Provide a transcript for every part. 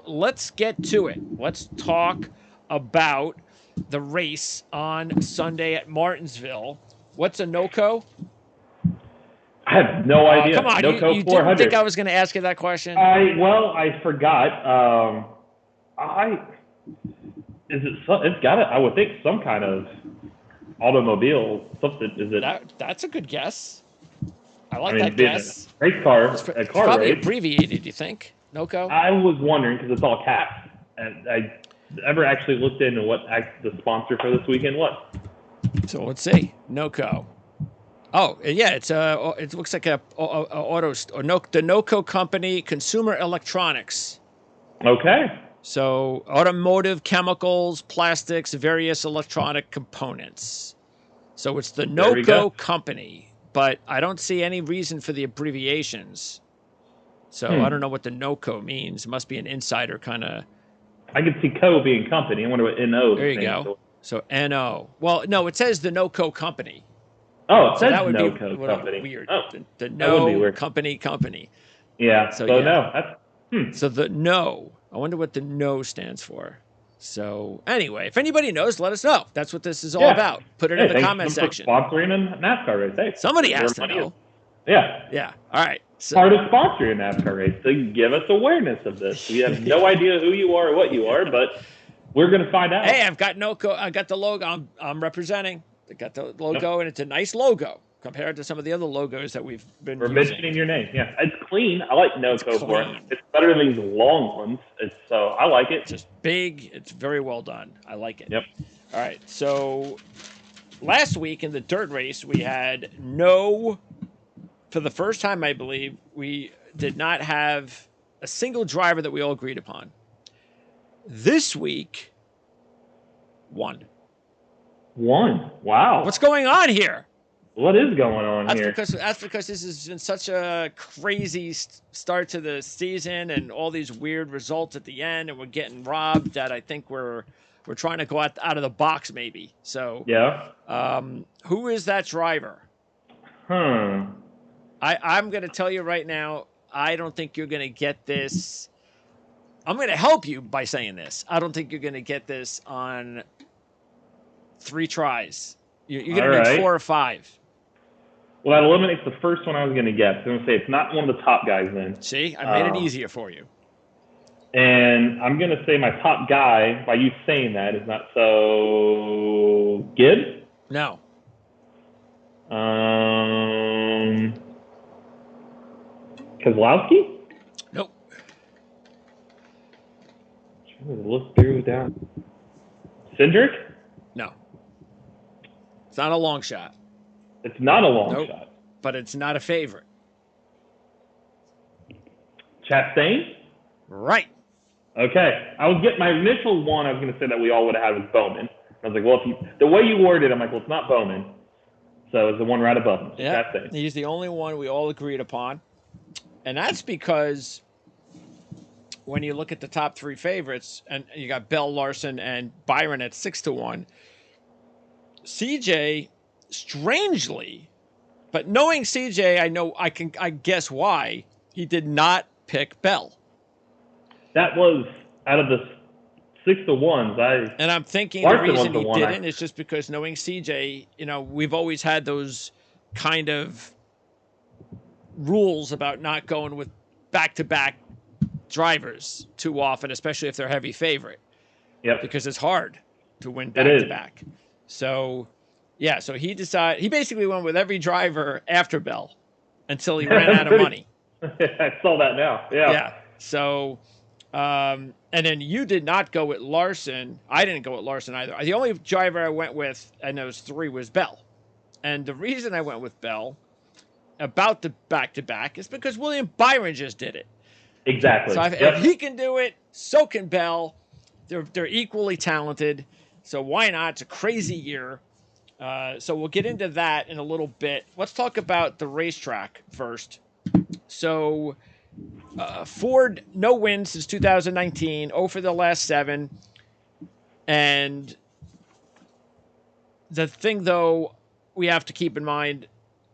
let's get to it. Let's talk about the race on Sunday at Martinsville. What's a NOCO? I have no idea. Come on, NOCO you 400. didn't think I was going to ask you that question? I forgot. It's got I would think some kind of automobile, something. Is it? That's a good guess. I like that guess. Race car, it's car probably race. Abbreviated, you think? NOCO? I was wondering because it's all caps. And I never actually looked into what the sponsor for this weekend was. So let's see. NOCO. Oh, yeah, it looks like the NOCO company, Consumer Electronics. Okay. So automotive, chemicals, plastics, various electronic components. So it's the NOCO company, but I don't see any reason for the abbreviations. So I don't know what the NOCO means. It must be an insider kind of. I could see Co being company. I wonder what NO. There you go. So NO. Well, no, it says the NOCO company. Oh, it says that would NOCO be company. Weird. Oh, the No company. Yeah. So no. That's, So the No. I wonder what the No stands for. So anyway, if anybody knows, let us know. That's what this is all about. Put it in the comment section. Sponsoring a NASCAR race. Hey, somebody has to know. Yeah. All right. So, part of sponsoring a NASCAR race to give us awareness of this. We have no idea who you are or what you are, but we're going to find out. Hey, I've got NOCO. I got the logo. I'm representing. I got the logo, and it's a nice logo compared to some of the other logos that we've been using. Mentioning your name. Yeah, it's clean. I like NOCO for it. It's better than these long ones. So I like it. It's just big. It's very well done. I like it. Yep. All right. So last week in the dirt race, we had for the first time, I believe, we did not have a single driver that we all agreed upon. This week, one. Wow. What's going on here? What is going on here? That's because this has been such a crazy start to the season and all these weird results at the end, and we're getting robbed that I think we're trying to go out of the box maybe. So yeah. Who is that driver? I'm going to tell you right now, I don't think you're going to get this. I'm going to help you by saying this. I don't think you're going to get this on 3 tries. You're going to need 4 or 5. Well, that eliminates the first one I was going to guess. I'm going to say it's not one of the top guys then. See, I made it easier for you. And I'm going to say my top guy, by you saying that, is not so Gibbs? No. Kozlowski? Nope. I'm trying to look through down. Cindric? No. It's not a long shot. It's not a long shot. But it's not a favorite. Chastain? Right. Okay. My initial one I was going to say that we all would have had was Bowman. I was like, well, the way you worded it, I'm like, well, it's not Bowman. So it's the one right above him. Yeah. Chastain. He's the only one we all agreed upon. And that's because when you look at the top 3 favorites, and you got Bell, Larson, and Byron at 6-1, CJ, strangely, but knowing CJ, I guess why he did not pick Bell. That was out of the 6-1s. And I'm thinking the reason he didn't is just because knowing CJ, we've always had those kind of rules about not going with back-to-back drivers too often, especially if they're heavy favorite. Yep. Because it's hard to win back-to-back. So, yeah, so he basically went with every driver after Bell until he ran out of money. I saw that now. Yeah. Yeah. So, and then you did not go with Larson. I didn't go with Larson either. The only driver I went with in those 3 was Bell. And the reason I went with Bell about the back-to-back is because William Byron just did it. Exactly. So if he can do it, so can Bell. They're equally talented. So why not? It's a crazy year. So we'll get into that in a little bit. Let's talk about the racetrack first. So Ford, no wins since 2019, 0 for the last 7. And the thing, though, we have to keep in mind,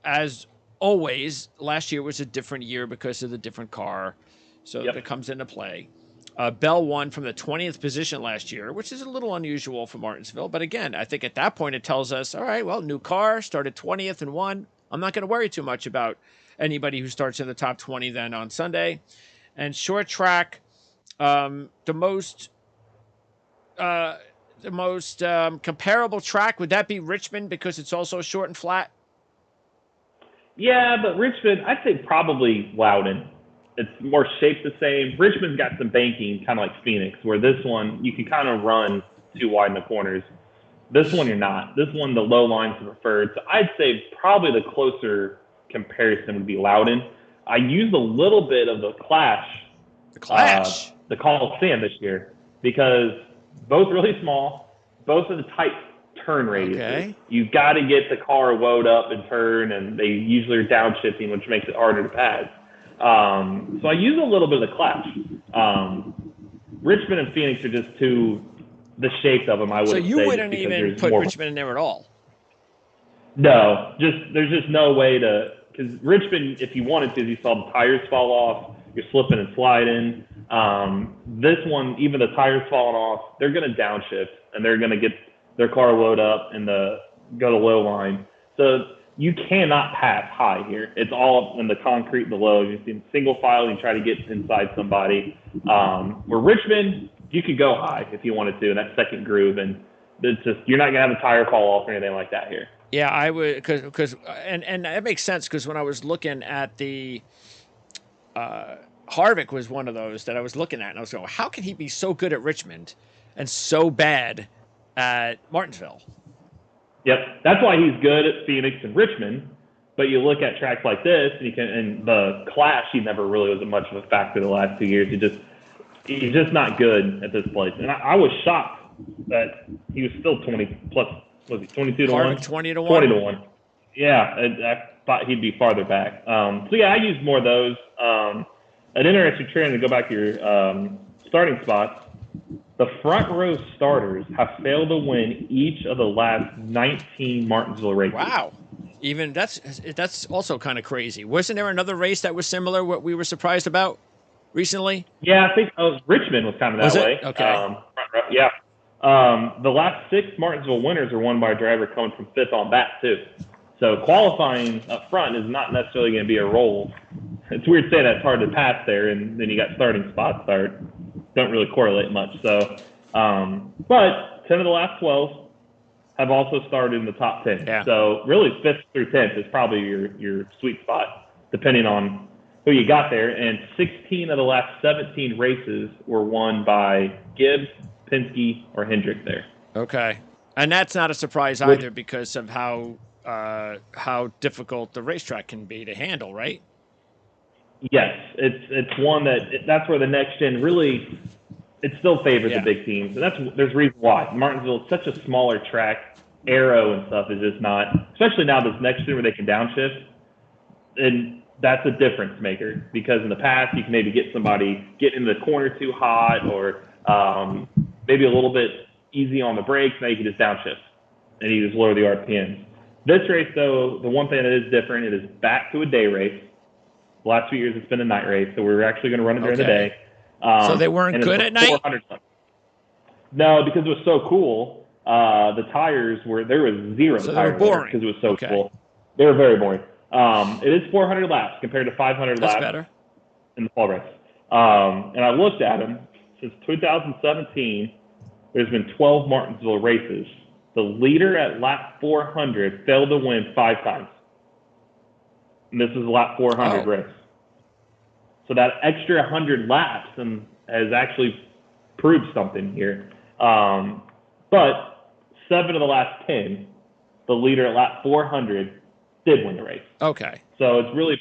as always, last year was a different year because of the different car. So that comes into play. Bell won from the 20th position last year, which is a little unusual for Martinsville. But again, I think at that point it tells us, all right, well, new car, started 20th and won. I'm not going to worry too much about anybody who starts in the top 20 then on Sunday. And short track, the most comparable track, would that be Richmond because it's also short and flat? Yeah, but Richmond, I'd say probably Loudon. It's more shaped the same. Richmond's got some banking, kind of like Phoenix, where this one, you can kind of run too wide in the corners. This one, you're not. This one, the low lines are preferred. So I'd say probably the closer comparison would be Loudon. I used a little bit of the Clash. The Coliseum this year, because both really small, both of the tight turn radiuses. Okay. You've got to get the car woed up and turn, and they usually are downshifting, which makes it harder to pass. So I use a little bit of the Clash. Richmond and Phoenix are just the shape of them, I would say. So you wouldn't even put Richmond in there at all? No, there's just no way to, because Richmond, if you wanted to, as you saw the tires fall off, you're slipping and sliding. This one, even the tires falling off, they're going to downshift, and they're going to get their car load up and go to low line. So you cannot pass high here. It's all in the concrete below. You see single file, you try to get inside somebody. Where Richmond, you could go high if you wanted to in that second groove, and it's just, you're not going to have a tire fall off or anything like that here. Yeah, I would, because and that makes sense, because when I was looking at the Harvick was one of those that I was looking at, and I was going, how can he be so good at Richmond and so bad at Martinsville? Yep, that's why he's good at Phoenix and Richmond. But you look at tracks like this, and the Clash, he never really was much of a factor the last 2 years. He's just not good at this place. And I was shocked that he was still 20 plus. Was he 22 to 1? 20 to 1. 20 to 1. Yeah, I thought he'd be farther back. So yeah, I use more of those. An interesting trend, to go back to your starting spots. The front row starters have failed to win each of the last 19 Martinsville races. Wow. Even that's also kind of crazy. Wasn't there another race that was similar, what we were surprised about recently? Yeah, I think Richmond was kind of that way. Okay. Yeah. The last 6 Martinsville winners are won by a driver coming from 5th on back, too. So qualifying up front is not necessarily going to be a role. It's weird to say that. It's hard to pass there, and then you got starting spots that don't really correlate much. So, but 10 of the last 12 have also started in the top 10. Yeah. So really 5th through 10th is probably your sweet spot, depending on who you got there. And 16 of the last 17 races were won by Gibbs, Penske, or Hendrick there. Okay. And that's not a surprise either, because of how difficult the racetrack can be to handle, right? Yes, it's one that's where the next gen really, it still favors the big teams, and there's a reason why. Martinsville is such a smaller track, aero and stuff is just not, especially now this next gen where they can downshift, and that's a difference maker, because in the past you can maybe get somebody getting in the corner too hot, or maybe a little bit easy on the brakes, now you can just downshift and you just lower the RPMs. This race, though, the one thing that is different, it is back to a day race. The last 2 years, it's been a night race, so we're actually going to run it during the day. So they weren't good at night? No, because it was so cool. The tires there was zero. So they were boring. Because it was so cool. They were very boring. It is 400 laps compared to 500 laps. That's better. In the fall race. And I looked at them. Since 2017, there's been 12 Martinsville races. The leader at lap 400 failed to win 5 times. And this is a lap 400 race. So that extra 100 laps has actually proved something here. But 7 of the last 10, the leader at lap 400 did win the race. Okay. So it's really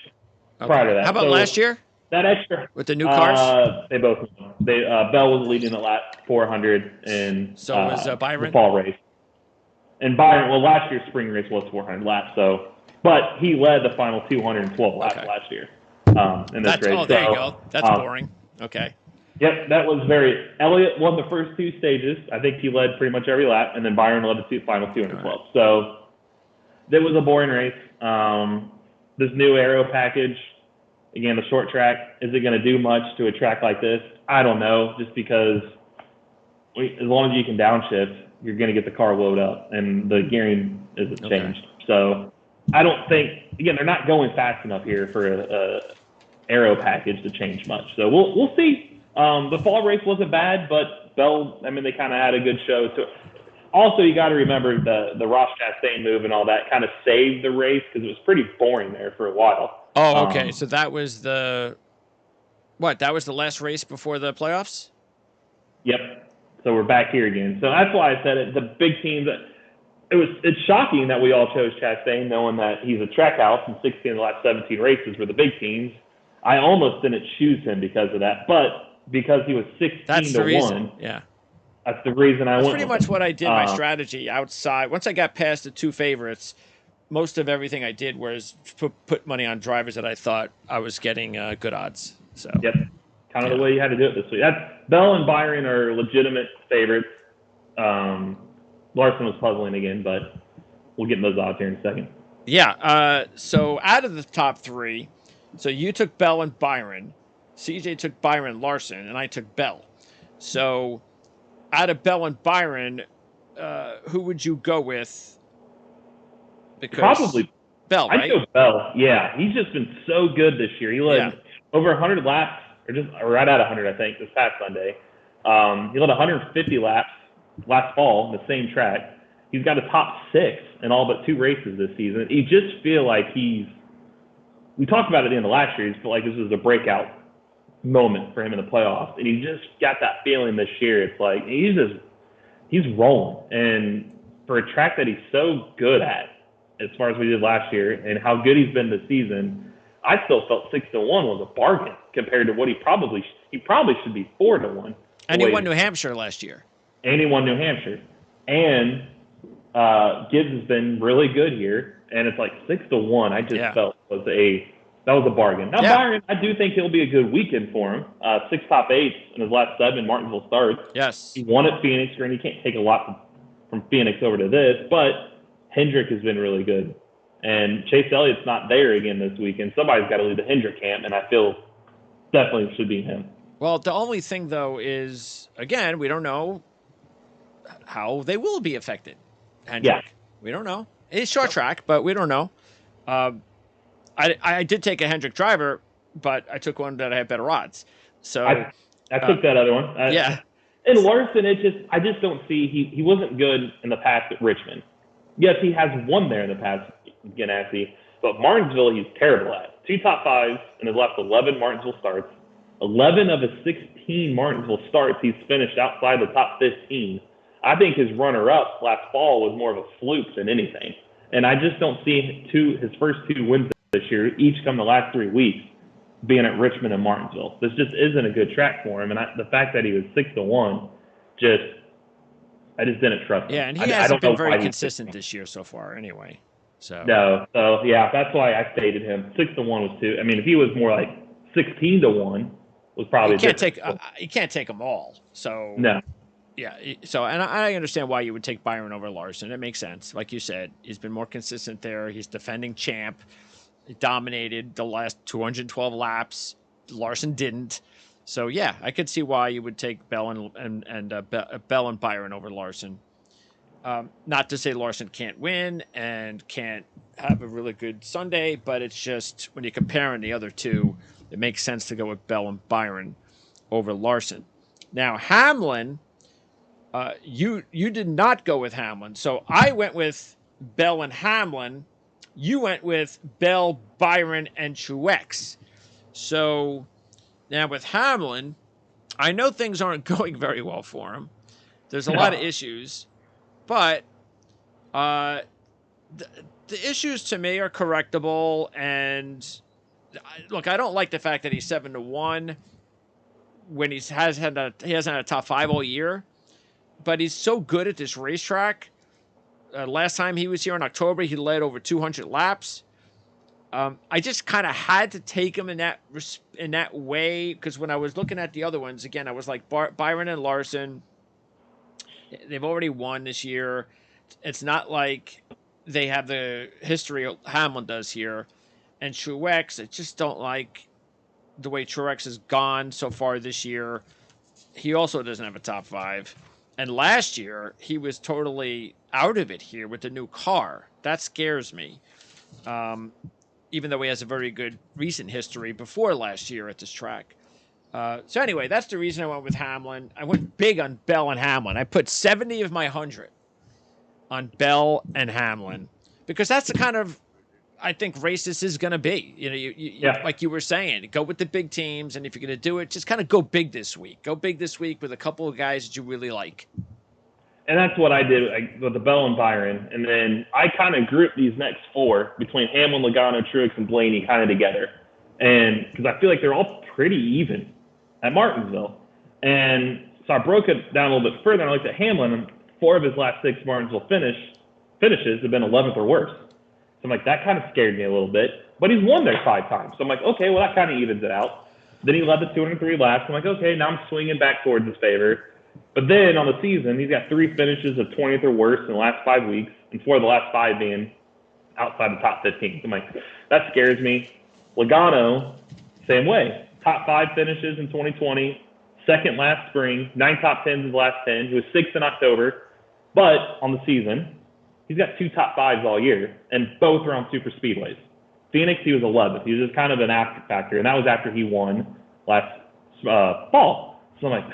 prior to that. How about last year? That extra with the new cars? They both. Bell was leading at lap 400 in so was Byron? The fall race. And Byron, well, last year's spring race was 400 laps, but he led the final 212 laps last year in this race. Oh, there you go. That's boring. Okay. Yep, that was Elliott won the first 2 stages. I think he led pretty much every lap, and then Byron led the final 212. Right. So that was a boring race. This new aero package, Again, the short track, is it going to do much to a track like this? I don't know, just because as long as you can downshift, you're going to get the car load up, and the gearing isn't changed. So I don't think, again, they're not going fast enough here for a aero package to change much. So we'll see. The fall race wasn't bad, but Bell, I mean, they kind of had a good show. So also, you got to remember the Ross Chastain move and all that kind of saved the race because it was pretty boring there for a while. Oh, okay. So that was that was the last race before the playoffs? Yep. So we're back here again. So that's why I said it. The big teams. It's shocking that we all chose Chastain, knowing that he's a track house and 16 of the last 17 races were the big teams. I almost didn't choose him because of that, but because he was 16-1. Yeah. That's the reason I went. That's pretty much what I did. My strategy outside. Once I got past the two favorites, most of everything I did was put money on drivers that I thought I was getting good odds. So yep, kind of the way you had to do it this week. Bell and Byron are legitimate favorites. Larson was puzzling again, but we'll get those odds here in a second. Yeah. So out of the top three, so you took Bell and Byron, CJ took Byron Larson, and I took Bell. So out of Bell and Byron, who would you go with? Because probably Bell, right? I'd go Bell. Yeah, he's just been so good this year. He led over 100 laps, or just right at 100, I think, this past Sunday. He led 150 laps last fall, the same track. He's got a top 6 in all but 2 races this season. You just feel like we talked about it at the end of last year. You feel like this was a breakout moment for him in the playoffs, and you just got that feeling this year. It's like he's rolling, and for a track that he's so good at, as far as we did last year, and how good he's been this season, I still felt 6-1 was a bargain compared to what he probably should be 4-1. And he won New Hampshire last year. And he won New Hampshire, and Gibbs has been really good here, and it's like 6-1. I just felt that was a bargain. Now Byron, I do think he'll be a good weekend for him. 6 top 8s in his last 7 Martinsville starts. Yes, he won at Phoenix, and he can't take a lot from Phoenix over to this, but Hendrick has been really good, and Chase Elliott's not there again this weekend. Somebody's got to lead the Hendrick camp, and I feel definitely should be him. Well, the only thing though is, again, we don't know how they will be affected. Hendrick, we don't know. It's short track, but we don't know. I did take a Hendrick driver, but I took one that I had better odds. So I took that other one. And Larson, I just don't see he wasn't good in the past at Richmond. Yes, he has won there in the past, Ganassi, but Martinsville he's terrible at. 2 top 5s in his last 11 Martinsville starts. 11 of his 16 Martinsville starts he's finished outside the top 15. I think his runner-up last fall was more of a fluke than anything. And I just don't see his first 2 wins this year, each come the last 3 weeks, being at Richmond and Martinsville. This just isn't a good track for him. And the fact that he was 6-1, I just didn't trust him. Yeah, and he hasn't been very consistent this year so far anyway. No. So, yeah, that's why I stated him. 6-1 was too. I mean, if he was more like 16-1, was probably you can't take them all. So no. Yeah. So, and I understand why you would take Byron over Larson. It makes sense. Like you said, he's been more consistent there. He's defending champ. He dominated the last 212 laps. Larson didn't. So yeah, I could see why you would take Bell and Byron over Larson. Not to say Larson can't win and can't have a really good Sunday, but it's just when you're comparing the other two, it makes sense to go with Bell and Byron over Larson. Now Hamlin, you did not go with Hamlin, so I went with Bell and Hamlin. You went with Bell, Byron, and Truex. So now with Hamlin, I know things aren't going very well for him. There's a lot of issues, but the issues to me are correctable. And look, I don't like the fact that he's 7-1 when he hasn't had a top 5 all year, but he's so good at this racetrack. Last time he was here in October, he led over 200 laps. I just kind of had to take him in that way, because when I was looking at the other ones, again, I was like Byron and Larson. They've already won this year. It's not like they have the history Hamlin does here. And Truex, I just don't like the way Truex has gone so far this year, he also doesn't have a top 5. And last year, he was totally out of it here with the new car. That scares me. Even though he has a very good recent history before last year at this track. So anyway, that's the reason I went with Hamlin. I went big on Bell and Hamlin. I put 70 of my 100 on Bell and Hamlin because that's the kind of, I think, race this is going to be. Like you were saying, go with the big teams, and if you're going to do it, just kind of go big this week. Go big this week with a couple of guys that you really like. And that's what I did with the Bell and Byron. And then I kind of grouped these next 4 between Hamlin, Logano, Truex, and Blaney kind of together. And because I feel like they're all pretty even at Martinsville. And so I broke it down a little bit further, and I looked at Hamlin, and 4 of his last 6 Martinsville finishes have been 11th or worse. So I'm like, that kind of scared me a little bit. But he's won there 5 times. So I'm like, okay, well, that kind of evens it out. Then he led the 203 laps. I'm like, okay, now I'm swinging back towards his favor. But then on the season, he's got 3 finishes of 20th or worse in the last 5 weeks, and 4 of the last 5 being outside the top 15. So I'm like, that scares me. Logano, same way. Top 5 finishes in 2020, 2nd last spring, 9 top 10s in the last 10. He was 6th in October. But on the season, he's got 2 top 5s all year, and both are on super speedways. Phoenix, he was 11th. He was just kind of an after factor, and that was after he won last fall. So I'm like,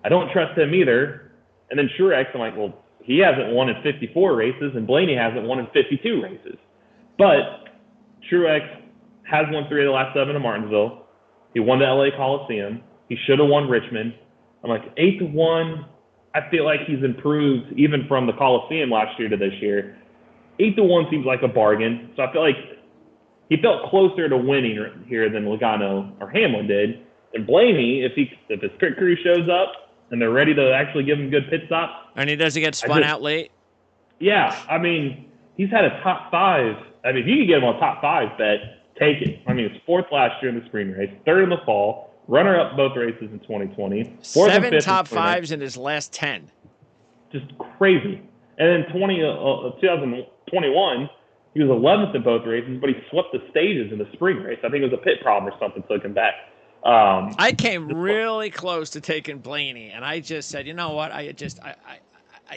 I don't trust him either. And then Truex, I'm like, well, he hasn't won in 54 races, and Blaney hasn't won in 52 races. But Truex has won 3 of the last 7 in Martinsville. He won the LA Coliseum. He should have won Richmond. I'm like, 8-1. I feel like he's improved even from the Coliseum last year to this year. 8-1 seems like a bargain. So I feel like he felt closer to winning here than Logano or Hamlin did. And Blaney, if his pit crew shows up and they're ready to actually give him good pit stops. And he doesn't get spun out late? Yeah. I mean, he's had a top 5. I mean, if you could get him on a top 5 bet, take it. I mean, it's 4th last year in the spring race, 3rd in the fall, runner-up both races in 2020. 7 top 5s in his last 10. Just crazy. And then 2021, he was 11th in both races, but he swept the stages in the spring race. I think it was a pit problem or something took him back. I came really close to taking Blaney, and I just said, you know what? I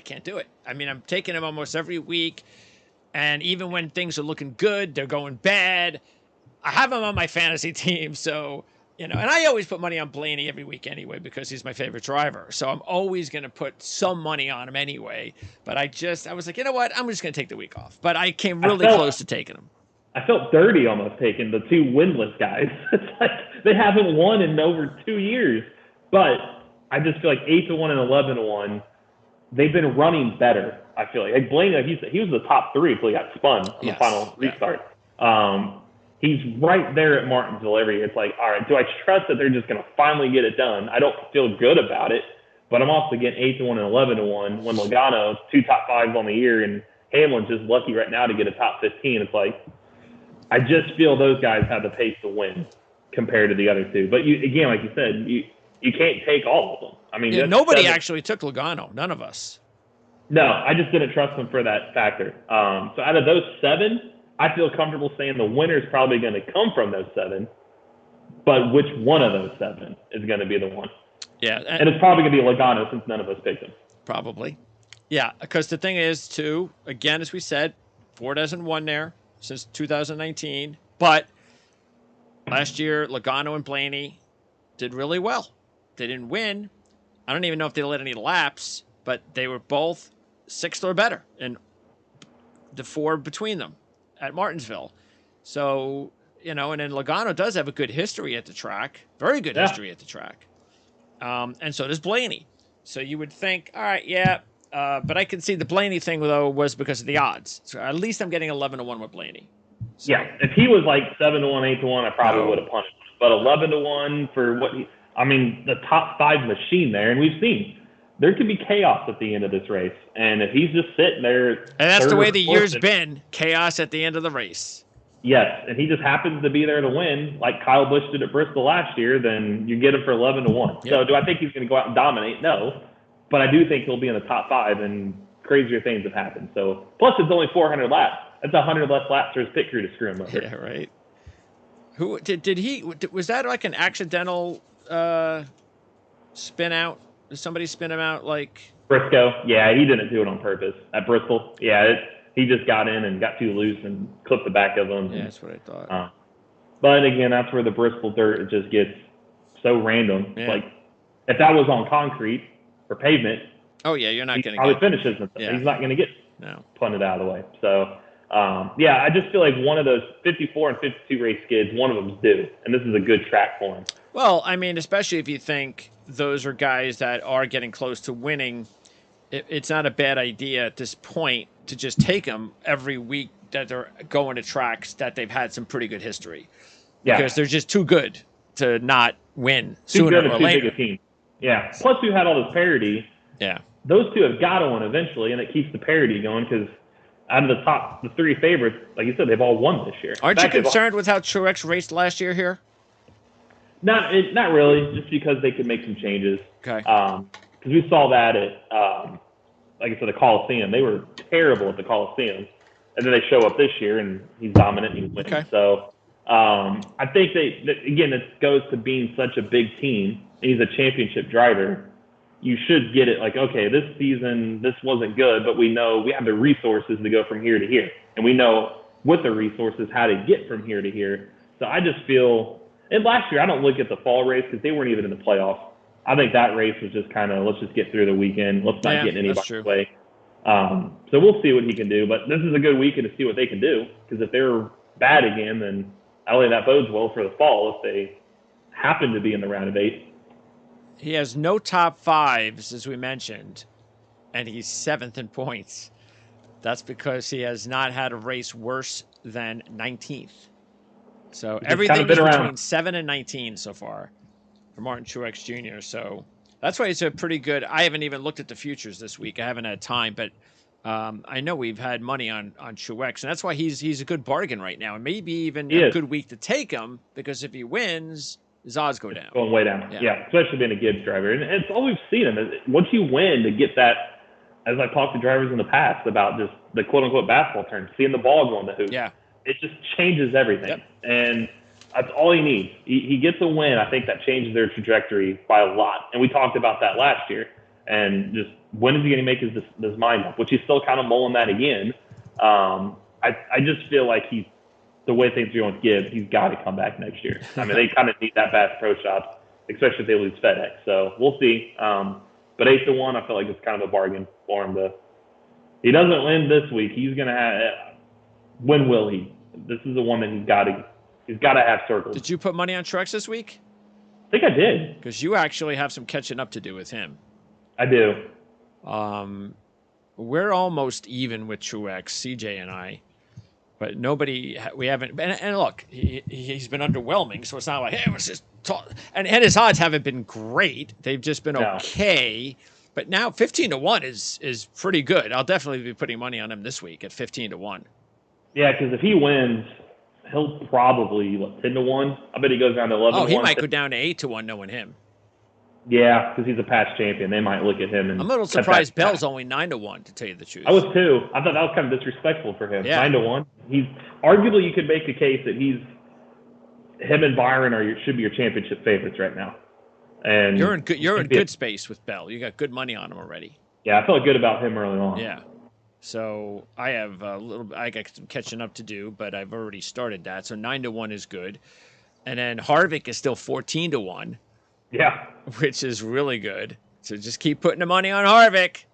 can't do it. I mean, I'm taking him almost every week, and even when things are looking good, they're going bad. I have him on my fantasy team, so, and I always put money on Blaney every week anyway because he's my favorite driver. So I'm always going to put some money on him anyway. But I was like, you know what? I'm just going to take the week off. But I came really close to taking him. I felt dirty almost taking the 2 winless guys. It's like they haven't won in over 2 years. But I just feel like 8-1 and 11-1, they've been running better, I feel like. Like Blaney, he was the top 3 until he got spun on the final restart. He's right there at Martinsville every year. It's like, all right, do I trust that they're just going to finally get it done? I don't feel good about it, but I'm also getting 8-1 and 11-1 when Logano, 2 top 5s on the year, and Hamlin's just lucky right now to get a top 15. It's like, I just feel those guys have the pace to win compared to the other 2. But again, like you said, you can't take all of them. I mean, nobody actually took Logano. None of us. No, I just didn't trust them for that factor. So out of those 7, I feel comfortable saying the winner's probably going to come from those 7, but which one of those 7 is going to be the one? Yeah. And it's probably going to be Logano since none of us picked him. Probably. Yeah, because the thing is, too, again, as we said, Ford hasn't won there since 2019, but last year, Logano and Blaney did really well. They didn't win. I don't even know if they led any laps, but they were both 6th or better in the 4 between them at Martinsville. So, and then Logano does have a good history at the track, very good history at the track. And so does Blaney. So you would think, all right, but I can see the Blaney thing, though, was because of the odds. So at least I'm getting 11-1 with Blaney. So, yeah, if he was like 7-1, 8-1, I probably would have punished him. But 11-1 for the top 5 machine there, and we've seen there could be chaos at the end of this race. And if he's just sitting there, and that's the way the year's been, chaos at the end of the race. Yes, and he just happens to be there to win, like Kyle Busch did at Bristol last year, then you get him for 11-1. Yep. So do I think he's going to go out and dominate? No. But I do think he'll be in the top 5, and crazier things have happened. So plus it's only 400 laps. That's 100 less laps for his pit crew to screw him over. Yeah, right. Who did he? Was that like an accidental spin out? Did somebody spin him out? Like Briscoe, yeah, he didn't do it on purpose at Bristol. Yeah, he just got in and got too loose and clipped the back of him. Yeah, that's what I thought. But again, that's where the Bristol dirt, it just gets so random. Yeah. Like if that was on concrete or pavement, oh yeah, you're not going to get finishes. Yeah. He's not going to get punted out of the way. So yeah, I just feel like one of those 54 and 52 race skids, one of them's due, and this is a good track for him. Well, I mean, especially if you think those are guys that are getting close to winning, it's not a bad idea at this point to just take them every week that they're going to tracks that they've had some pretty good history. Yeah. Because they're just too good to not win sooner or later. Too big a team. Yeah. Plus, we've had all this parity. Yeah. Those two have got to win eventually, and it keeps the parity going because out of the three favorites, like you said, they've all won this year. Aren't you concerned with how Truex raced last year here? Not really, just because they could make some changes. Okay. Because we saw that at, like I said, the Coliseum. They were terrible at the Coliseum, and then they show up this year and he's dominant and he's winning. Okay. So I think again, it goes to being such a big team. And he's a championship driver. You should get it like, okay, this season this wasn't good, but we know we have the resources to go from here to here, and we know with the resources how to get from here to here. So I just feel. And last year, I don't look at the fall race because they weren't even in the playoffs. I think that race was just kind of, let's just get through the weekend. Let's not get in anybody's way. So we'll see what he can do. But this is a good weekend to see what they can do, because if they're bad again, then I don't think that bodes well for the fall if they happen to be in the round of 8. He has no top fives, as we mentioned, and he's 7th in points. That's because he has not had a race worse than 19th. So everything is between 7 and 19 so far for Martin Truex Jr. So that's why it's a pretty good. I haven't even looked at the futures this week. I haven't had time, but I know we've had money on Truex, and that's why he's a good bargain right now, and maybe even a good week to take him, because if he wins, his odds go down. Going way down. Yeah, especially being a Gibbs driver, and it's all we've seen him. Once you win, to get that, as I've talked to drivers in the past about just the quote unquote basketball term, seeing the ball go in the hoop. Yeah. It just changes everything, and that's all he needs. He gets a win. I think that changes their trajectory by a lot. And we talked about that last year. And just when is he going to make his mind up? Which he's still kind of mulling that again. I just feel like the way things are going with Gibbs, he's got to come back next year. I mean, they kind of need that Bass Pro Shop, especially if they lose FedEx. So we'll see. But 8-1, I feel like it's kind of a bargain for him. He doesn't win this week. He's going to have. When will he? This is the one that he's got to have circled. Did you put money on Truex this week? I think I did. Because you actually have some catching up to do with him. I do. We're almost even with Truex, CJ and I, but we haven't. And look, he's been underwhelming, so it's not like, hey, let's just talk. And his odds haven't been great; they've just been okay. But now 15-1 is pretty good. I'll definitely be putting money on him this week at 15-1. Yeah, because if he wins, he'll probably 10-1. I bet he goes down to 11-1. Oh, he might go down to 8-1, knowing him. Yeah, because he's a past champion. They might look at him and. I'm a little surprised Bell's only 9-1, to tell you the truth. I was too. I thought that was kind of disrespectful for him. Yeah. 9-1. He's arguably, you could make a case that him and Byron should be your championship favorites right now. And you're in good space with Bell. You got good money on him already. Yeah, I felt good about him early on. Yeah. So I have I got some catching up to do, but I've already started that. So 9-1 is good. And then Harvick is still 14-1. Yeah. Which is really good. So just keep putting the money on Harvick.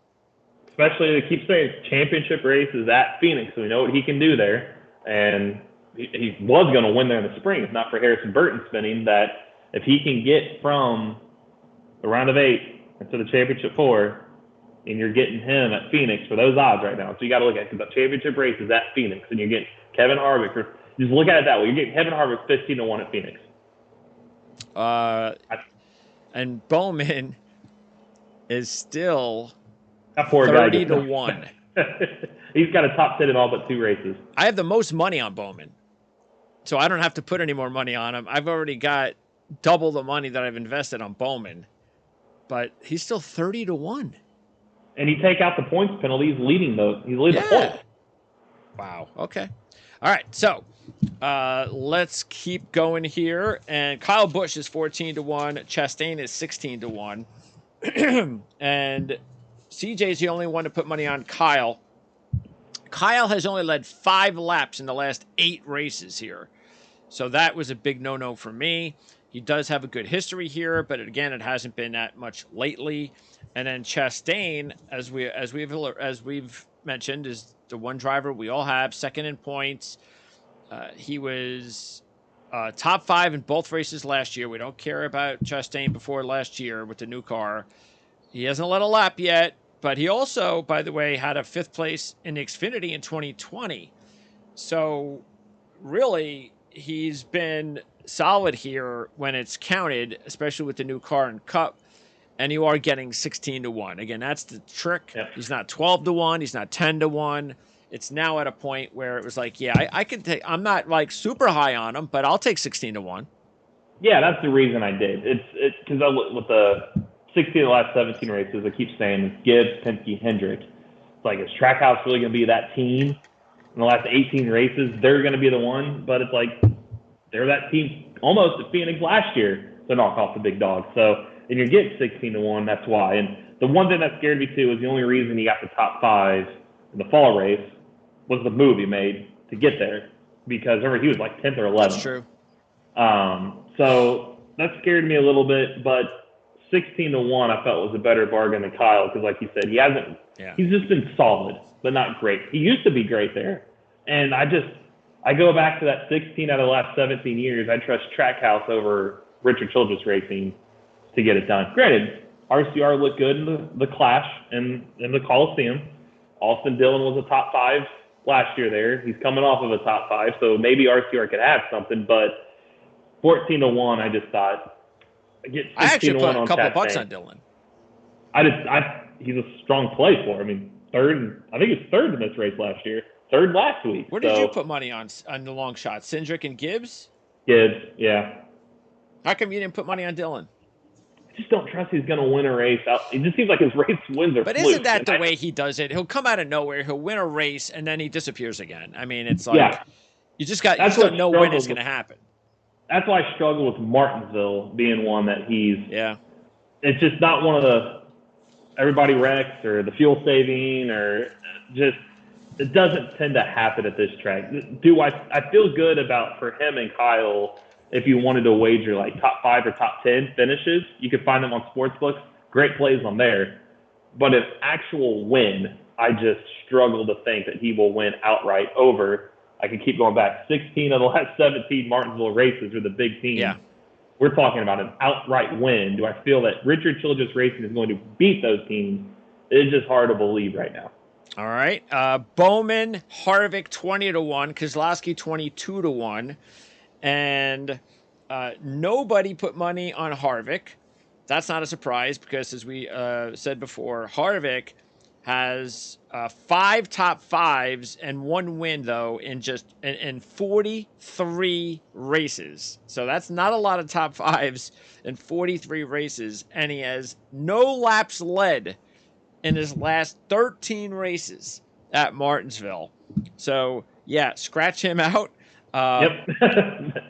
Especially, they keep saying championship race is at Phoenix, so we know what he can do there. And he was going to win there in the spring, if not for Harrison Burton spinning, that if he can get from the round of 8 into the championship 4, and you're getting him at Phoenix for those odds right now. So you got to look at it, because the championship race is at Phoenix, and you're getting Kevin Harvick. Just look at it that way. You're getting Kevin Harvick 15-1 at Phoenix. And Bowman is still that poor 30-1. He's got a top 10 in all but 2 races. I have the most money on Bowman, so I don't have to put any more money on him. I've already got double the money that I've invested on Bowman, but he's still 30-1. And you take out the points penalty, he's leading the points. Wow. Okay. All right. So Let's keep going here. And Kyle Busch is 14-1. Chastain is 16-1. And CJ's the only one to put money on Kyle. Kyle has only led 5 laps in the last 8 races here. So that was a big no-no for me. He does have a good history here, but again, it hasn't been that much lately. And then Chastain, as we've mentioned, is the one driver we all have, second in points. He was top 5 in both races last year. We don't care about Chastain before last year with the new car. He hasn't led a lap yet, but he also, by the way, had a 5th place in the Xfinity in 2020. So really, he's been solid here when it's counted, especially with the new car and Cup. And you are getting 16-1. Again, that's the trick. Yep. He's not 12-1. He's not 10-1. It's now at a point where it was like, yeah, I can take. I'm not like super high on him, but I'll take 16-1. Yeah, that's the reason I did. It's because with the 16 of the last 17 races, I keep saying it's Gibbs, Penske, Hendrick. It's like, is Trackhouse really going to be that team? In the last 18 races, they're going to be the one, but it's like they're that team almost at Phoenix last year to knock off the big dog. So, and you're getting 16-1, that's why. And the one thing that scared me too is the only reason he got the top 5 in the fall race was the move he made to get there, because remember, he was like 10th or 11th. That's true. So that scared me a little bit, but 16-1 I felt was a better bargain than Kyle, because like you said, he's just been solid, but not great. He used to be great there. And I go back to that 16 out of the last 17 years. I trust Trackhouse over Richard Childress Racing to get it done. Granted, RCR looked good in the Clash and in the Coliseum. Austin Dillon was a top 5 last year there. He's coming off of a top 5, so maybe RCR could have something, but 14-1, I just thought, I actually put a couple bucks on Dillon. He's a strong play for him. I mean, third. I think he's third in this race last year. Third last week. Where did you put money on the long shot? Cindric and Gibbs? Gibbs, yeah. How come you didn't put money on Dillon? I just don't trust he's going to win a race. It just seems like his race wins are But fluke. isn't that the way he does it? He'll come out of nowhere, he'll win a race, and then he disappears again. I mean, it's like you just don't know when it's going to happen. That's why I struggle with Martinsville being one that he's – yeah. It's just not one of the everybody wrecks or the fuel saving or just – it doesn't tend to happen at this track. I feel good about for him and Kyle – if you wanted to wager like top 5 or top 10 finishes, you could find them on sportsbooks. Great plays on there. But if actual win, I just struggle to think that he will win outright over. I can keep going back. 16 of the last 17 Martinsville races are the big teams. Yeah. We're talking about an outright win. Do I feel that Richard Childress Racing is going to beat those teams? It's just hard to believe right now. All right. Bowman, Harvick 20-1, Keselowski 22-1. And nobody put money on Harvick. That's not a surprise because, as we said before, Harvick has 5 top 5s and 1 win, though, in 43 races. So that's not a lot of top 5s in 43 races. And he has no laps led in his last 13 races at Martinsville. So, yeah, scratch him out. Yep.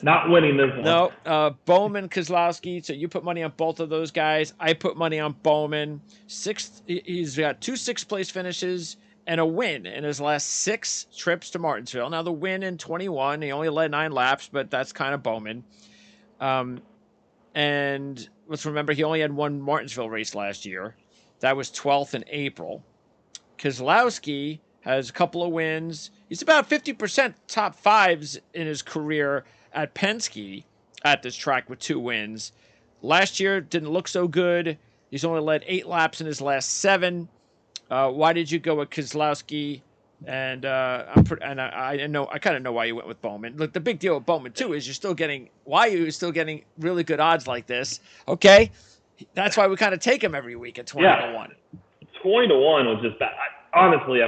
Not winning this one. No, Bowman, Keselowski. So you put money on both of those guys. I put money on Bowman. He's got 2 6th-place finishes and a win in his last 6 trips to Martinsville. Now, the win in 21, he only led 9 laps, but that's kind of Bowman. And let's remember, he only had 1 Martinsville race last year. That was 12th in April. Keselowski has a couple of wins. He's about 50% top 5s in his career at Penske at this track with 2 wins. Last year didn't look so good. He's only led 8 laps in his last 7. Why did you go with Keselowski? And I kind of know why you went with Bowman. Look, the big deal with Bowman too is you're still getting really good odds like this. Okay, that's why we kind of take him every week at 20-1. 20-1 was just bad. Honestly,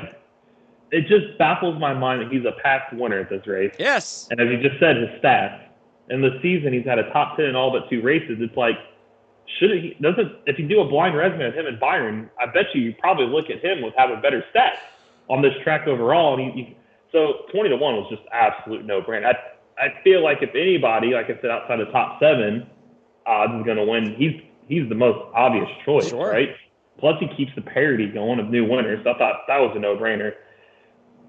it just baffles my mind that he's a past winner at this race. Yes. And as you just said, his stats. In the season, he's had a top 10 in all but 2 races. It's like, if you do a blind resume of him and Byron, I bet you probably look at him with having better stats on this track overall. And So 20 to 1 was just absolute no-brainer. I feel like if anybody, like I said, outside the top 7 odds is going to win, he's the most obvious choice, Sure. right? Plus, he keeps the parity going of new winners. So I thought that was a no-brainer.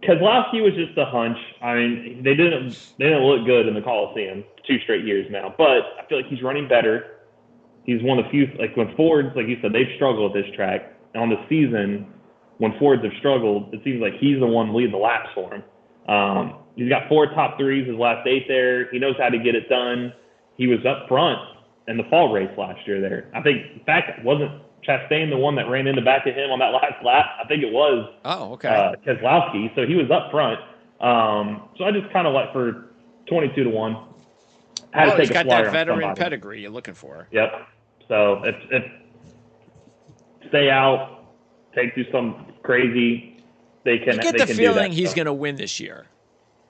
Keselowski was just a hunch. I mean, they didn't look good in the Coliseum 2 straight years now, but I feel like he's running better. He's one of the few, like when Fords, like you said, they've struggled at this track. And on the season, when Fords have struggled, it seems like he's the one leading the laps for him. He's got 4 top 3s his last 8 there. He knows how to get it done. He was up front in the fall race last year there. I think, in fact, wasn't Chastain the one that ran in the back of him on that last lap? I think it was Keselowski. So he was up front. So I just kind of like for 22 to 1. He's got that veteran pedigree you're looking for. Yep. So if stay out, take do some crazy, they can. You get the feeling he's going to win this year.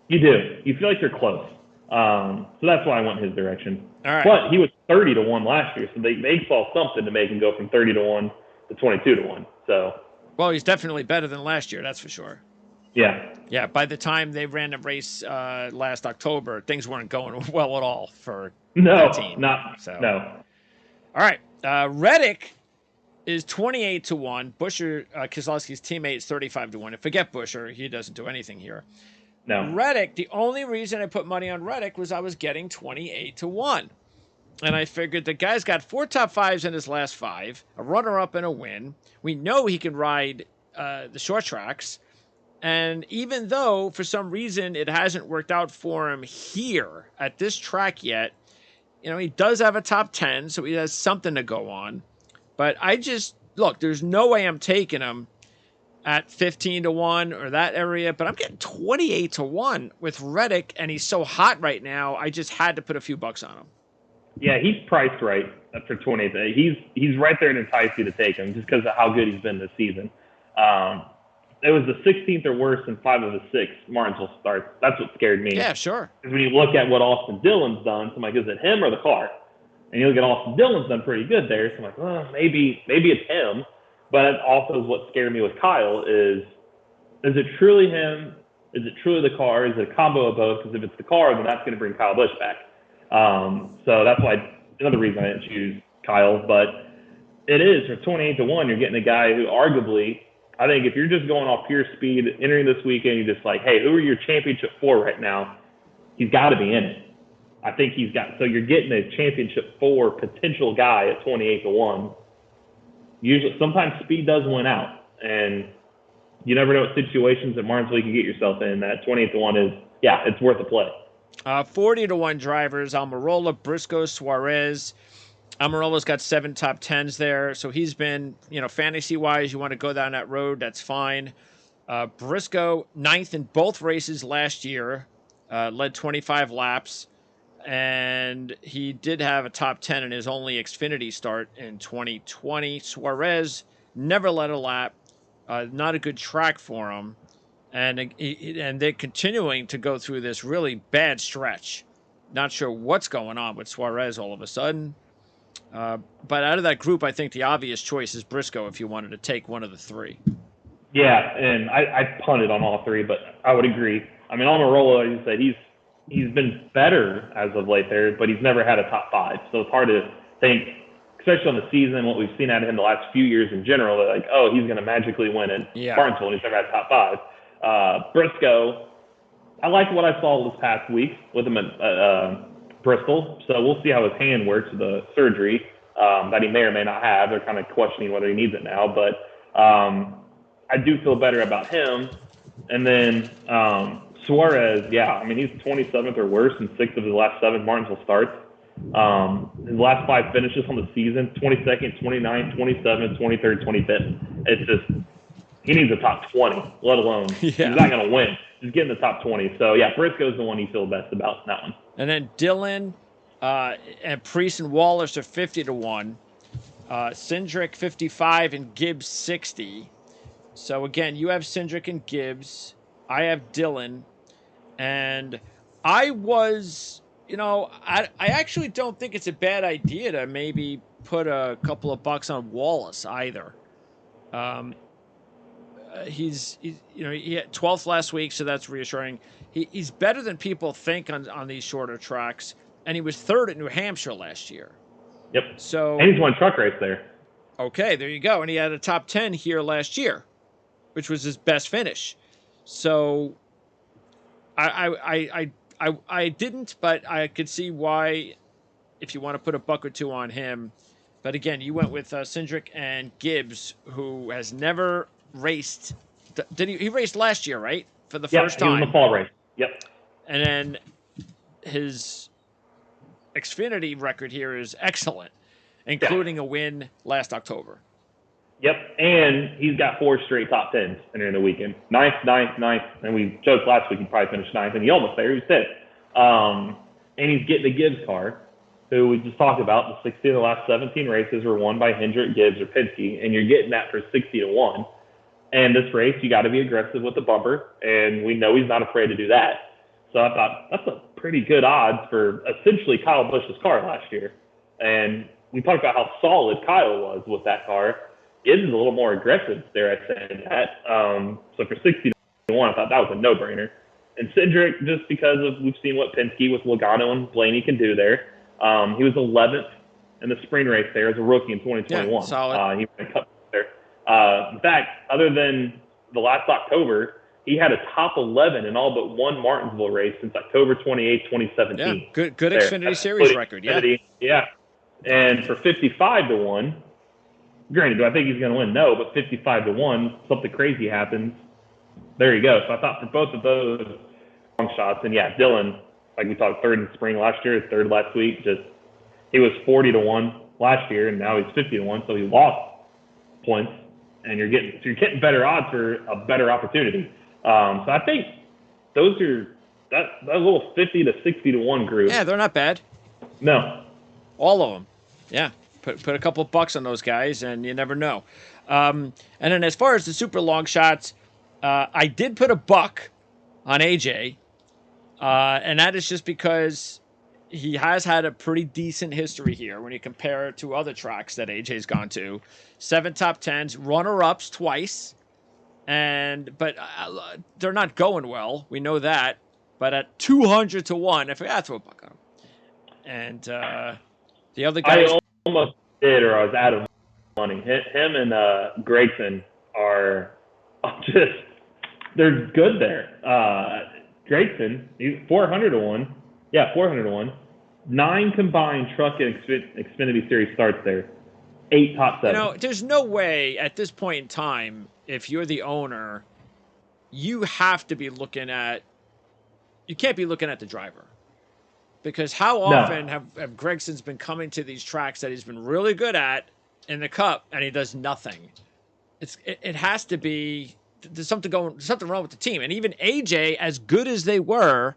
You do. You feel like they're close. So that's why I went his direction. All right. But he was 30 to 1 last year, so they saw something to make him go from 30 to 1 to 22 to 1. So. Well, he's definitely better than last year, that's for sure. Yeah. Yeah, by the time they ran the race last October, things weren't going well at all for that team. No. All right. Reddick is 28 to 1. Buescher, Keselowski's teammate, is 35 to 1. And forget Buescher, he doesn't do anything here. No. Reddick, the only reason I put money on Reddick was I was getting 28 to 1. And I figured the guy's got 4 top 5s in his last 5, a runner-up and a win. We know he can ride the short tracks. And even though, for some reason, it hasn't worked out for him here at this track yet, you know, he does have a top 10, so he has something to go on. But look, there's no way I'm taking him at 15 to 1 or that area, but I'm getting 28 to 1 with Reddick, and he's so hot right now, I just had to put a few bucks on him. Yeah, he's priced right for 28. He's right there to entice you to take him just because of how good he's been this season. It was the 16th or worse in 5 of the 6 Martinsville starts. That's what scared me. Yeah, sure. Because when you look at what Austin Dillon's done, so I'm like, is it him or the car? And you look at Austin Dillon's done pretty good there, so I'm like, well, maybe it's him. But it also is what scared me with Kyle is it truly him? Is it truly the car? Is it a combo of both? Because if it's the car, then that's going to bring Kyle Busch back. So that's why another reason I didn't choose Kyle. But it is for 28 to 1, you're getting a guy who arguably, I think if you're just going off pure speed, entering this weekend, you're just like, hey, who are your championship 4 right now? He's got to be in it. I think so you're getting a championship 4 potential guy at 28 to 1. Usually, sometimes speed does win out, and you never know what situations at Martinsville you can get yourself in. That 28 to 1 is, it's worth a play. 40 to 1 drivers, Almirola, Briscoe, Suarez. Almirola's got 7 top 10s there, so he's been, fantasy-wise, you want to go down that road, that's fine. Briscoe, 9th in both races last year, led 25 laps, and he did have a top 10 in his only Xfinity start in 2020. Suarez never led a lap, not a good track for him, and they're continuing to go through this really bad stretch. Not sure what's going on with Suarez all of a sudden. But out of that group, I think the obvious choice is Briscoe if you wanted to take one of the 3. Yeah, and I punted on all 3, but I would agree. I mean, Almirola, like you said, he's been better as of late there, but he's never had a top 5. So it's hard to think, especially on the season, what we've seen out of him the last few years in general, that like, oh, he's going to magically win it. Martinsville, and he's never had top 5. Briscoe, I like what I saw this past week with him at Bristol, so we'll see how his hand works with the surgery that he may or may not have. They're kind of questioning whether he needs it now, but I do feel better about him. And then Suarez, I mean, he's 27th or worse in 6 of his last 7 Martinsville starts. His last 5 finishes on the season, 22nd, 29th, 27th, 23rd, 25th. It's just, he needs a top 20, let alone, he's not going to win. Just get in the top 20. So, Briscoe's the one you feel best about in that one. And then Dillon and Priest and Wallace are 50 to 1. Cindric 55 and Gibbs 60. So, again, you have Cindric and Gibbs. I have Dillon. And I was, I actually don't think it's a bad idea to maybe put a couple of bucks on Wallace either. he had 12th last week, so that's reassuring. He's better than people think on these shorter tracks, and he was third at New Hampshire last year. Yep. So and he's won truck race there. Okay, there you go. And he had a top 10 here last year, which was his best finish. So I didn't, but I could see why if you want to put a buck or two on him. But again, you went with Cindric and Gibbs, who has never raced. Did he raced last year, right? For the first time. He was in the fall race. Yep. And then his Xfinity record here is excellent, including a win last October. Yep, and he's got 4 straight top 10s entering the weekend. Ninth, and we joked last week he probably finished 9th, and he almost there. He was 5th. And he's getting the Gibbs car, who we just talked about. The 60 of the last 17 races were won by Hendrick, Gibbs, or Penske, and you're getting that for 60-1. And this race, you got to be aggressive with the bumper, and we know he's not afraid to do that. So I thought that's a pretty good odds for essentially Kyle Busch's car last year. And we talked about how solid Kyle was with that car. Gibbs is a little more aggressive, dare I say that. So for 60-1, I thought that was a no-brainer. And Cindric, just because of we've seen what Penske with Logano and Blaney can do there. He was 11th in the spring race there as a rookie in 2021. Yeah, solid. He won a cup there. In fact, other than the last October, he had a top 11 in all but one Martinsville race since October 28, 2017. Yeah, good Xfinity Series record. Yeah. And for 55-1, granted, do I think he's going to win? No, but 55-1, something crazy happens. There you go. So I thought for both of those long shots, and yeah, Dylan, like we talked, 3rd in spring last year, 3rd last week. He was 40-1 last year, and now he's 50-1, so he lost points. And you're getting better odds for a better opportunity. So I think those are that little 50 to 60-1 group. Yeah, they're not bad. No, all of them. Yeah, put a couple of bucks on those guys, and you never know. And then as far as the super long shots, I did put a buck on AJ, and that is just because he has had a pretty decent history here when you compare it to other tracks that AJ's gone to. 7 top 10s, runner-ups twice, but they're not going well. We know that. But at 200-1, I forgot to throw a buck on him. And the other guys, I almost did, or I was out of money. Him and Grayson are they're good there. Grayson, he's 400-1. Yeah, 400-1. 9 combined truck and Xfinity Series starts there. 8 top 7. There's no way at this point in time, if you're the owner, you have to be looking at. You can't be looking at the driver, because how often have Gregson's been coming to these tracks that he's been really good at in the Cup and he does nothing? It has to be there's something wrong with the team, and even AJ, as good as they were.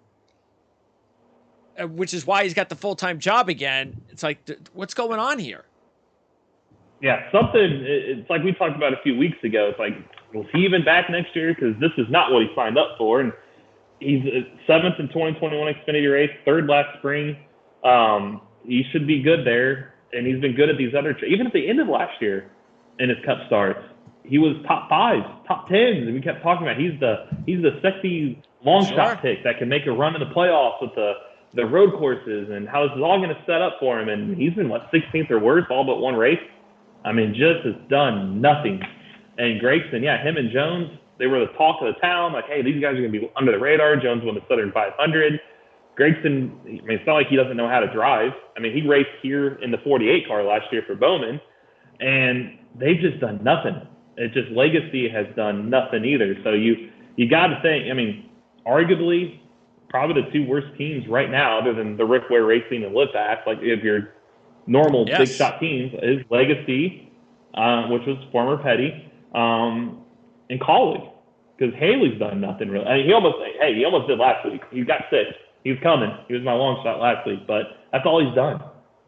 Which is why he's got the full-time job again. It's like, what's going on here? Yeah, it's like we talked about a few weeks ago. It's like, was he even back next year? Because this is not what he signed up for. And he's 7th in 2021 Xfinity race, 3rd last spring. He should be good there. And he's been good at these other, even at the end of last year in his Cup starts. He was top 5s, top 10s. And we kept talking about he's the sexy long shot pick that can make a run in the playoffs with the road courses, and how this is all going to set up for him. And he's been, 16th or worse, all but one race. I mean, just has done nothing. And Grayson, him and Jones, they were the talk of the town. Like, hey, these guys are going to be under the radar. Jones won the Southern 500. Grayson, it's not like he doesn't know how to drive. I mean, he raced here in the 48 car last year for Bowman, and they've just done nothing. It's just Legacy has done nothing either. So you got to think, arguably, probably the 2 worst teams right now, other than the Rick Ware Racing and Litvak, like if your normal big shot teams, is Legacy, which was former Petty, and Colleague, because Haley's done nothing really. I mean, he almost did last week. He got 6th. He was coming. He was my long shot last week, but that's all he's done.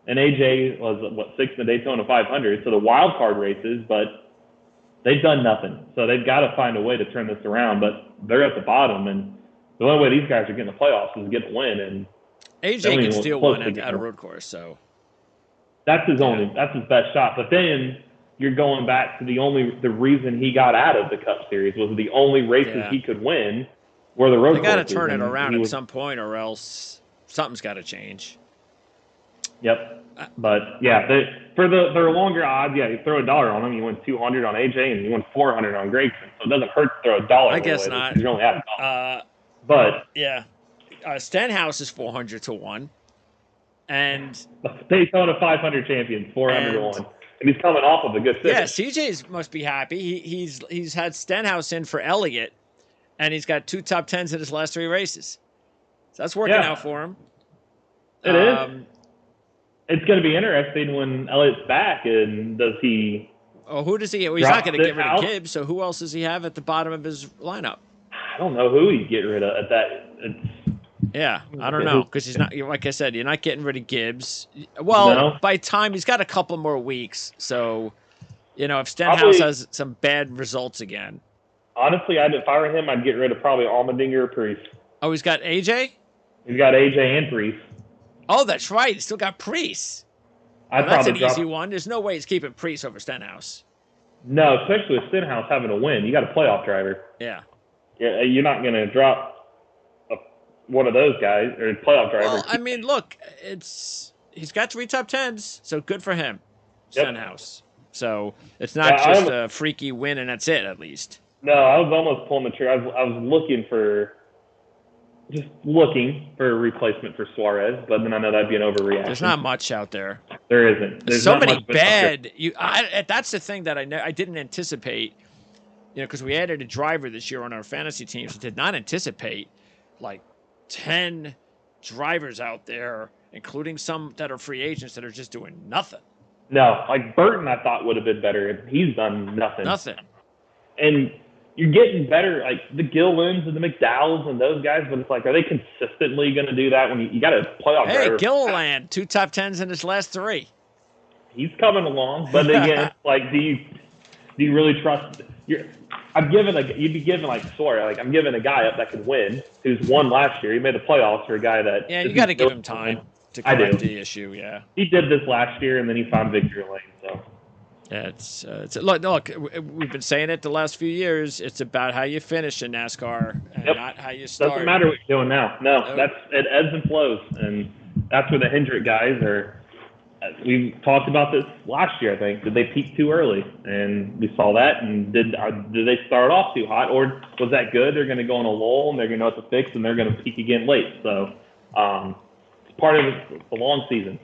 And AJ was 6th in the Daytona 500, so the wild card races, but they've done nothing. So they've got to find a way to turn this around, but they're at the bottom, and the only way these guys are getting the playoffs is to get the win. And AJ can steal one at a road course, so that's his best shot. But then you're going back to the reason he got out of the Cup Series was the only races he could win were the road courses. They got to turn it around at some point, or else something's got to change. Yep. But yeah, for their longer odds, you throw $1 on them, you win 200 on AJ, and you win 400 on Grayson. So it doesn't hurt to throw $1. I guess not. You're only at $1. But yeah, Stenhouse is 400 to 1, and Daytona 500 champion 400 to 1, and he's coming off of a good finish. Yeah, CJ must be happy. He's had Stenhouse in for Elliott, and he's got 2 top 10s in his last 3 races. So that's working out for him. It is. It's going to be interesting when Elliott's back, and does he? Oh, who does he? Well, he's not going to get rid of Gibbs. So who else does he have at the bottom of his lineup? I don't know who he'd get rid of at that. I don't know, because he's not. Like I said, you're not getting rid of Gibbs. Well, by time he's got a couple more weeks, so if Stenhouse has some bad results again. Honestly, if I were him, I'd get rid of probably Allmendinger or Priest. Oh, he's got AJ. He's got AJ and Priest. Oh, that's right. He's still got Priest. That's an easy one. There's no way he's keeping Priest over Stenhouse. No, especially with Stenhouse having to win. You got a playoff driver. Yeah. You're not going to drop one of those guys or a playoff driver. Well, I mean, look, he's got 3 top 10s, so good for him, Stenhouse. So it's not just a freaky win and that's it, at least. No, I was almost pulling the trigger. I was looking for a replacement for Suarez, but then I know that'd be an overreaction. There's not much out there. There isn't. There's so many bad. That's the thing that I didn't anticipate. Because we added a driver this year on our fantasy teams. Did not anticipate like 10 drivers out there, including some that are free agents that are just doing nothing. No, like Burton, I thought would have been better. He's done nothing. Nothing. And you're getting better, like the Gillilands and the McDowells and those guys, but it's like, are they consistently going to do that when you got a playoff driver? Hey, Gilliland, 2 top 10s in his last 3. He's coming along, but again, like, do you really trust? You'd be giving like Sawyer, like I'm giving a guy up that could win, who's won last year. He made the playoffs for a guy that. Yeah, you got to give him time to correct the issue. Yeah, he did this last year, and then he found victory lane. So. Yeah, it's look. We've been saying it the last few years. It's about how you finish in NASCAR and not how you start. Doesn't matter what you're doing now. No, it ebbs and flows, and that's where the Hendrick guys are. We talked about this last year, I think. Did they peak too early? And we saw that. And did they start off too hot, or was that good? They're going to go on a lull, and they're going to know what to fix, and they're going to peak again late. So it's part of the long season.